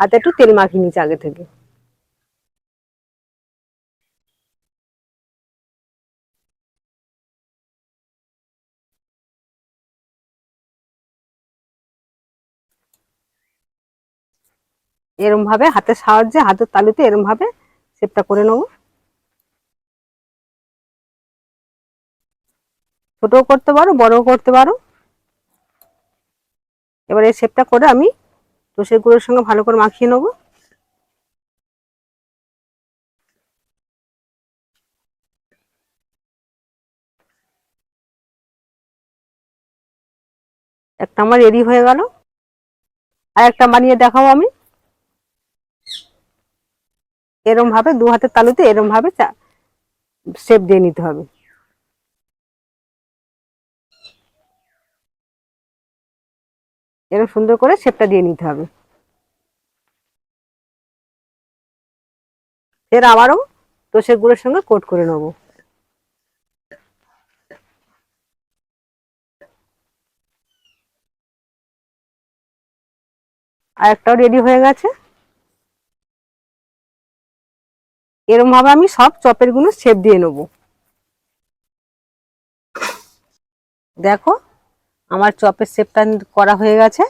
হাতে একটু তেল মাখিয়ে নিচ্ছি আগে থেকে। এরম ভাবে হাতের সাহায্যে, হাতের তালুতে এরম ভাবে শেপটা করে নেবো। ছোটও করতে পারো, বড়ও করতে পারো। এবার এই শেপটা করে আমি তোষের গুঁড়োর সঙ্গে ভালো করে মাখিয়ে নেবো। একটা আমার রেডি হয়ে গেল। আর একটা বানিয়ে দেখাবো আমি। এরম ভাবে দু হাতের তালুতে এরম ভাবে শেপ দিয়ে নিতে হবে। এরকম সুন্দর করে শেপটা দিয়ে নিতে হবে। ফের আবারও তোষের গুঁড়োর সঙ্গে কোট করে নেবো। আর একটাও রেডি হয়ে গেছে। এরকম ভাবে আমি সব চপের গুলো শেপ দিয়ে নেবো। দেখো আমার চপের শেপটা করা হয়ে গেছে।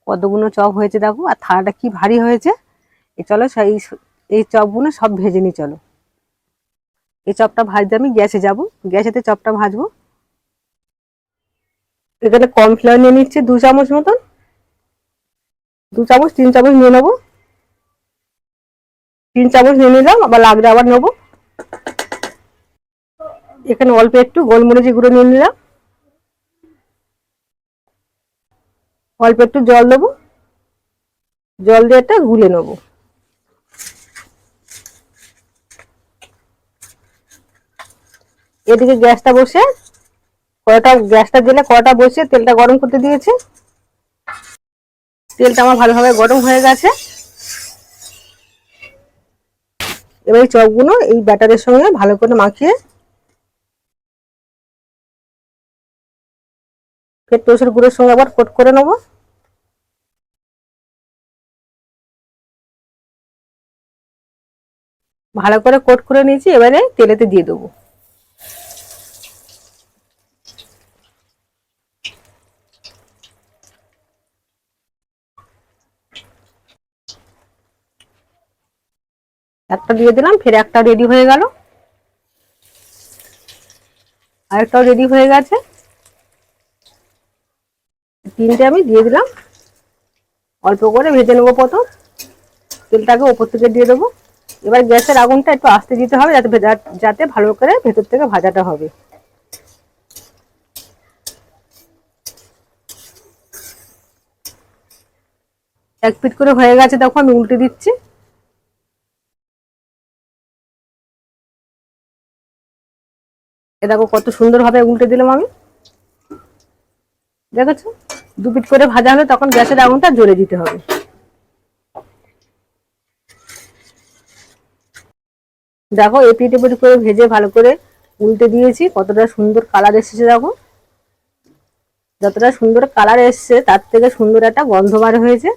কতগুলো চপ হয়েছে দেখো, আর থালাটা কি ভারী হয়েছে। চলো এই চপগুলো সব ভেজে নি। চলো এই চপটা ভাজতে আমি গ্যাসে যাব, গ্যাসেতে চপটা ভাজবো। এখানে কর্নফ্লাওয়ার নিয়ে নিচ্ছে 2 চামচ মতন, 2 চামচ 3 চামচ নিয়ে নেবো। 3 চামচ নিয়ে নিলাম, আবার লাগলে আবার নেবো। এখানে অল্প একটু গোলমরিচের গুঁড়ো নিয়ে নিলাম। অল্প একটু জল দেবো, জল দিয়ে এটা গুলে নেবো। এদিকে গ্যাসটা বসে গ্যাসটা দিলে কড়াটা বসে তেলটা গরম করতে দিয়েছে। তেলটা আমার ভালোভাবে গরম হয়ে গেছে। এবার এই চপগুলো এই ব্যাটারের সঙ্গে ভালো করে মাখিয়ে ফের তোষের গুঁড়োর সঙ্গে আবার কোট করে নেবো। ভালো করে কোট করে নিয়েছি, এবারে তেলেতে দিয়ে দেবো। একটা দিয়ে দিলাম, ফের একটা রেডি হয়ে গেল। আরেকটাও রেডি হয়ে গেছে। 3টে আমি দিয়ে দিলাম। অল্প করে ভেজে নেবো প্রথম, তেলটাকে ওপর থেকে দিয়ে দেবো। এবার গ্যাসের আগুনটা একটু আস্তে দিতে হবে, যাতে ভালো করে ভেতর থেকে ভাজাটা হবে। এক পিঠ করে হয়ে গেছে, দেখো আমি উল্টে দিচ্ছি। এ দেখো কত সুন্দর ভাবে উল্টে দিলাম আমি। দেখেছো, 2 পিঠ করে ভাজা হলে তখন গ্যাসের আগুনটা জ্বলে দিতে হবে। দেখো এপিঠ এপিঠ করে ভেজে ভালো করে উল্টে দিয়েছি, কতটা সুন্দর কালার এসেছে। দেখো যতটা সুন্দর কালার এসছে তার থেকে সুন্দর একটা গন্ধ বার হয়েছে।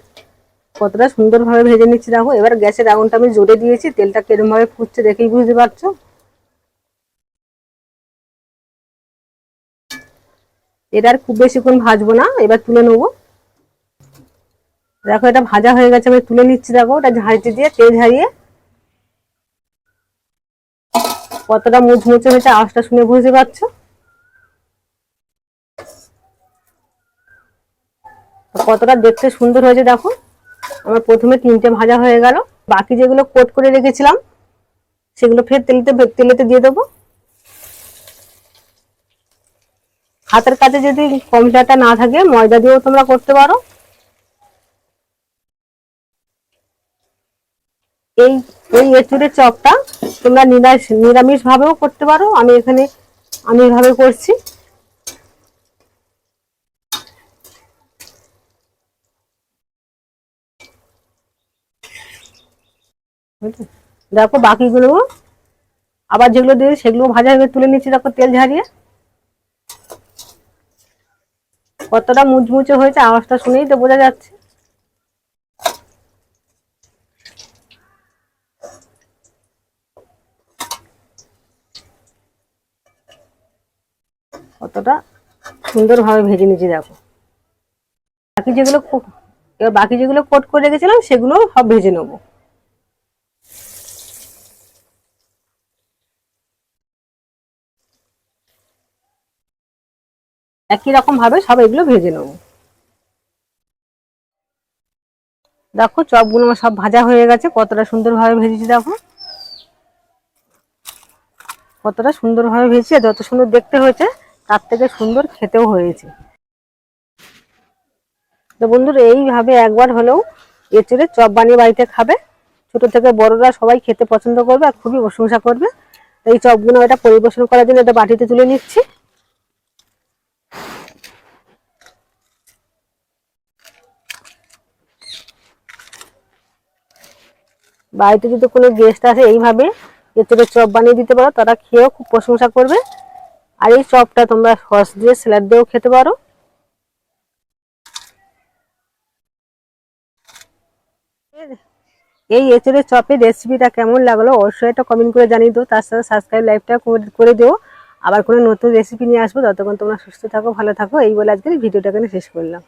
কতটা সুন্দর ভাবে ভেজে নিচ্ছি দেখো। এবার গ্যাসের আগুনটা আমি জোরে দিয়েছি, তেলটা কিরম ভাবে ফুটছে দেখেই বুঝতে পারছো। এটা আর খুব বেশিক্ষণ ভাজবো না, এবার তুলে নেবো। দেখো এটা ভাজা হয়ে গেছে, আমি তুলে নিচ্ছি। দেখো এটা ঝাঁঝরি দিয়ে তেল ঝারিয়ে কতটা মুচমুচে হয়েছে, আওয়াজটা শুনে বুঝতে পারছো। কতটা দেখতে সুন্দর হয়েছে দেখো। আমার প্রথমে 3টে ভাজা হয়ে গেল। বাকি যেগুলো কোট করে রেখেছিলাম সেগুলো ফের তেলেতে দিয়ে দেবো। হাতের কাছে যদি কমপ্লাটা না থাকে ময়দা দিয়েও তোমরা করতে পারো। এই এই এঁচুড়ের চপটা তোমরা নিরামিষ ভাবেও করতে পারো। আমি এইভাবে করছি। দেখো বাকিগুলো আবার যেগুলো দিয়ে সেগুলো ভাজা হয়ে তুলে নিচ্ছি। দেখো তেল ঝারিয়ে কতটা মুচমুচে হয়েছে, আওয়াজটা শুনেই তো বোঝা যাচ্ছে। কতটা সুন্দরভাবে ভেজে নিয়েছি দেখো। বাকি যেগুলো কোট করে রেখেছিলাম সেগুলো সব ভেজে নেবো। একই রকম ভাবে সব এগুলো ভেজে নেবো। দেখো চপগুলো আমার সব ভাজা হয়ে গেছে, কতটা সুন্দরভাবে ভেজেছি দেখো, কতটা সুন্দরভাবে ভেজেছি। যত সুন্দর দেখতে হয়েছে তার থেকে সুন্দর খেতেও হয়েছে। তো বন্ধুরা এইভাবে একবার হলেও এঁচোড়ের চপ বানিয়ে বাড়িতে খাবে, ছোট থেকে বড়রা সবাই খেতে পছন্দ করবে আর খুবই প্রশংসা করবে। এই চপগুলো এটা পরিবেশন করার জন্য এটা বাটিতে তুলে নিচ্ছি। বাড়িতে যদি কোনো গেস্ট আসে এইভাবে এঁচোড়ের চপ বানিয়ে দিতে পারো, তারা খেয়েও খুব প্রশংসা করবে। আর এই চপটা তোমরা সস দিয়ে স্যালাড দিয়েও খেতে পারো। এই এঁচোড়ের চপের রেসিপিটা কেমন লাগলো অবশ্যই একটা কমেন্ট করে জানিয়ে দিও, তার সাথে সাবস্ক্রাইব লাইভটা করে দিও। আবার কোনো নতুন রেসিপি নিয়ে আসবো, ততক্ষণ তোমরা সুস্থ থাকো, ভালো থাকো, এই বলে আজকের ভিডিওটা এখানে শেষ করলাম।